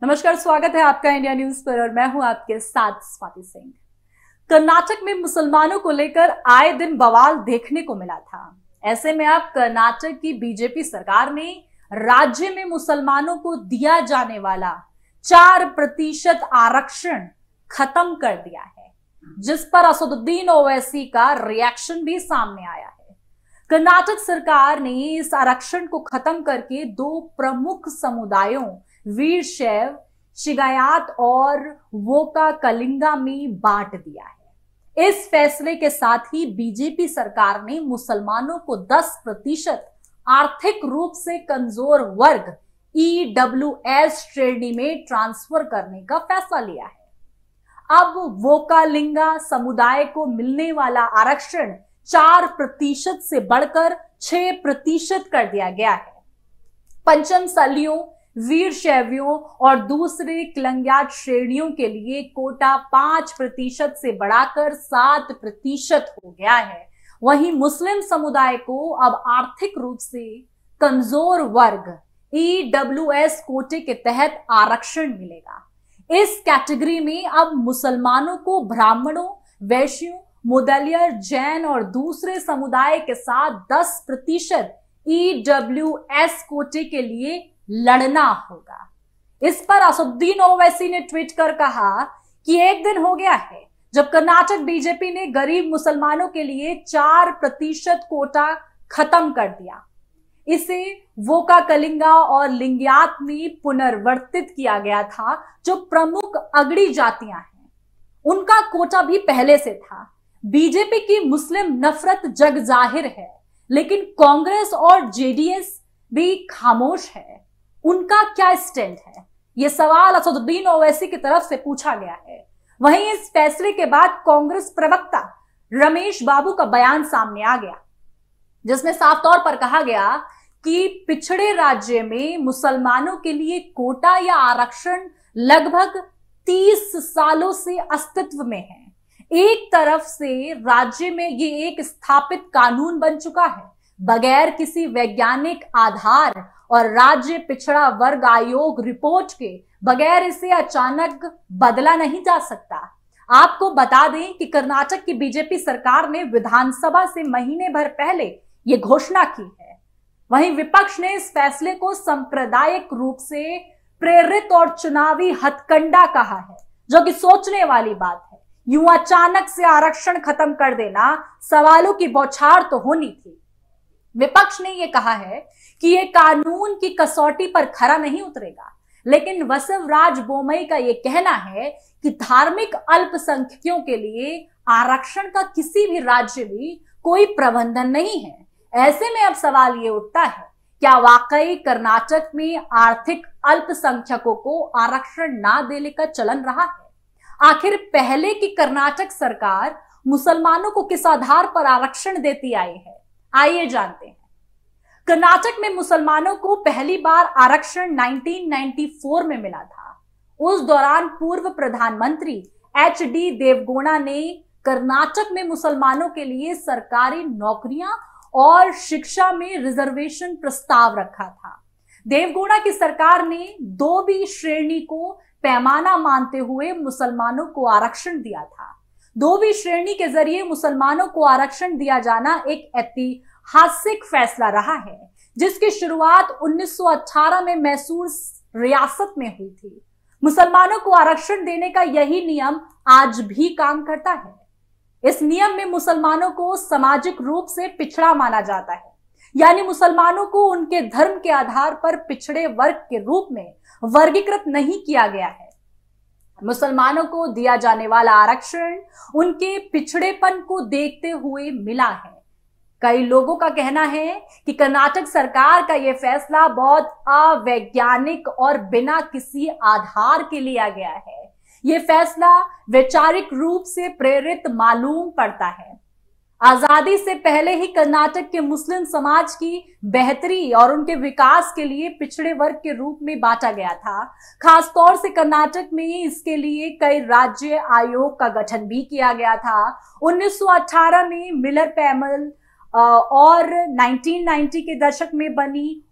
नमस्कार, स्वागत है आपका इंडिया न्यूज पर और मैं हूं आपके साथ स्वाति सिंह। कर्नाटक में मुसलमानों को लेकर आए दिन बवाल देखने को मिला था। ऐसे में अब कर्नाटक की बीजेपी सरकार ने राज्य में मुसलमानों को दिया जाने वाला 4% आरक्षण खत्म कर दिया है, जिस पर असदुद्दीन ओवैसी का रिएक्शन भी सामने आया है। कर्नाटक सरकार ने इस आरक्षण को खत्म करके दो प्रमुख समुदायों वीरशैव शिगायात और वोका कलिंगा में बांट दिया है। इस फैसले के साथ ही बीजेपी सरकार ने मुसलमानों को 10% आर्थिक रूप से कमजोर वर्ग EWS श्रेणी में ट्रांसफर करने का फैसला लिया है। अब वोकालिंगा समुदाय को मिलने वाला आरक्षण 4% से बढ़कर 6% कर दिया गया है। पंचम सलियों, वीर शैवियों और दूसरे किलंग्याट श्रेणियों के लिए कोटा 5% से बढ़ाकर 7% हो गया है। वहीं मुस्लिम समुदाय को अब आर्थिक रूप से कमजोर वर्ग EWS कोटे के तहत आरक्षण मिलेगा। इस कैटेगरी में अब मुसलमानों को ब्राह्मणों, वैश्यों, मुदलियर, जैन और दूसरे समुदाय के साथ 10% EWS कोटे के लिए लड़ना होगा। इस पर असदुद्दीन ओवैसी ने ट्वीट कर कहा कि एक दिन हो गया है जब कर्नाटक बीजेपी ने गरीब मुसलमानों के लिए 4% कोटा खत्म कर दिया। इसे वोका कलिंगा और लिंग्यात में पुनर्वर्तित किया गया था। जो प्रमुख अगड़ी जातियां हैं उनका कोटा भी पहले से था। बीजेपी की मुस्लिम नफरत जग जाहिर है, लेकिन कांग्रेस और जेडीएस भी खामोश है। उनका क्या स्टैंड है, यह सवाल असदुद्दीन ओवैसी की तरफ से पूछा गया है। वहीं इस फैसले के बाद कांग्रेस प्रवक्ता रमेश बाबू का बयान सामने आ गया, जिसमें साफ तौर पर कहा गया कि पिछड़े राज्य में मुसलमानों के लिए कोटा या आरक्षण लगभग 30 सालों से अस्तित्व में है। एक तरफ से राज्य में ये एक स्थापित कानून बन चुका है, बगैर किसी वैज्ञानिक आधार और राज्य पिछड़ा वर्ग आयोग रिपोर्ट के बगैर इसे अचानक बदला नहीं जा सकता। आपको बता दें कि कर्नाटक की बीजेपी सरकार ने विधानसभा से महीने भर पहले यह घोषणा की है। वहीं विपक्ष ने इस फैसले को सांप्रदायिक रूप से प्रेरित और चुनावी हथकंडा कहा है, जो कि सोचने वाली बात है। यूं अचानक से आरक्षण खत्म कर देना सवालों की बौछार तो होनी थी। विपक्ष ने यह कहा है कि यह कानून की कसौटी पर खरा नहीं उतरेगा, लेकिन बसवराज बोमई का यह कहना है कि धार्मिक अल्पसंख्यकों के लिए आरक्षण का किसी भी राज्य में कोई प्रबंधन नहीं है। ऐसे में अब सवाल ये उठता है, क्या वाकई कर्नाटक में आर्थिक अल्पसंख्यकों को आरक्षण ना देने का चलन रहा है? आखिर पहले की कर्नाटक सरकार मुसलमानों को किस आधार पर आरक्षण देती आई है? आइए जानते हैं। कर्नाटक में मुसलमानों को पहली बार आरक्षण 1994 में मिला था। उस दौरान पूर्व प्रधानमंत्री HD देवगौड़ा ने कर्नाटक में मुसलमानों के लिए सरकारी नौकरियां और शिक्षा में रिजर्वेशन प्रस्ताव रखा था। देवगौड़ा की सरकार ने 2B श्रेणी को पैमाना मानते हुए मुसलमानों को आरक्षण दिया था। 2B श्रेणी के जरिए मुसलमानों को आरक्षण दिया जाना एक ऐतिहासिक फैसला रहा है, जिसकी शुरुआत 1918 में मैसूर रियासत में हुई थी। मुसलमानों को आरक्षण देने का यही नियम आज भी काम करता है। इस नियम में मुसलमानों को सामाजिक रूप से पिछड़ा माना जाता है, यानी मुसलमानों को उनके धर्म के आधार पर पिछड़े वर्ग के रूप में वर्गीकृत नहीं किया गया है। मुसलमानों को दिया जाने वाला आरक्षण उनके पिछड़ेपन को देखते हुए मिला है। कई लोगों का कहना है कि कर्नाटक सरकार का यह फैसला बहुत अवैज्ञानिक और बिना किसी आधार के लिया गया है। यह फैसला वैचारिक रूप से प्रेरित मालूम पड़ता है। आजादी से पहले ही कर्नाटक के मुस्लिम समाज की बेहतरी और उनके विकास के लिए पिछड़े वर्ग के रूप में बांटा गया था। खासतौर से कर्नाटक में इसके लिए कई राज्य आयोग का गठन भी किया गया था। 1918 में मिलर पैनल और 1990 के दशक में बनी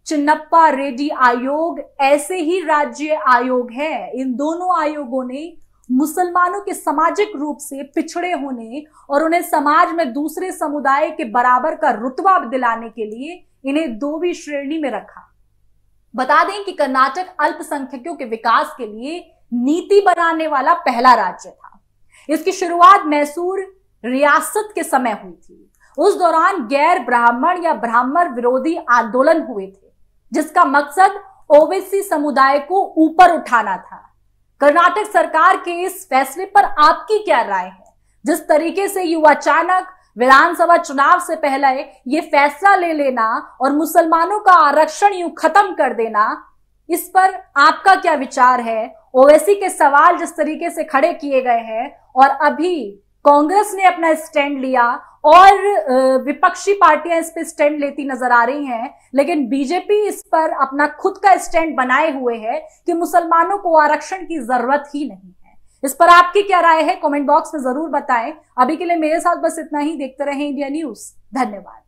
चिन्नप्पा रेड्डी आयोग ऐसे ही राज्य आयोग है। इन दोनों आयोगों ने मुसलमानों के सामाजिक रूप से पिछड़े होने और उन्हें समाज में दूसरे समुदाय के बराबर का रुतबा दिलाने के लिए इन्हें 2वीं श्रेणी में रखा। बता दें कि कर्नाटक अल्पसंख्यकों के विकास के लिए नीति बनाने वाला पहला राज्य था। इसकी शुरुआत मैसूर रियासत के समय हुई थी। उस दौरान गैर ब्राह्मण या ब्राह्मण विरोधी आंदोलन हुए थे, जिसका मकसद ओबीसी समुदाय को ऊपर उठाना था। कर्नाटक सरकार के इस फैसले पर आपकी क्या राय है? जिस तरीके से युवा अचानक विधानसभा चुनाव से पहले ये फैसला ले लेना और मुसलमानों का आरक्षण यूं खत्म कर देना, इस पर आपका क्या विचार है? ओवैसी के सवाल जिस तरीके से खड़े किए गए हैं और अभी कांग्रेस ने अपना स्टैंड लिया और विपक्षी पार्टियां इस पे स्टैंड लेती नजर आ रही हैं, लेकिन बीजेपी इस पर अपना खुद का स्टैंड बनाए हुए है कि मुसलमानों को आरक्षण की जरूरत ही नहीं है। इस पर आपकी क्या राय है? कमेंट बॉक्स में जरूर बताएं। अभी के लिए मेरे साथ बस इतना ही। देखते रहें इंडिया न्यूज। धन्यवाद।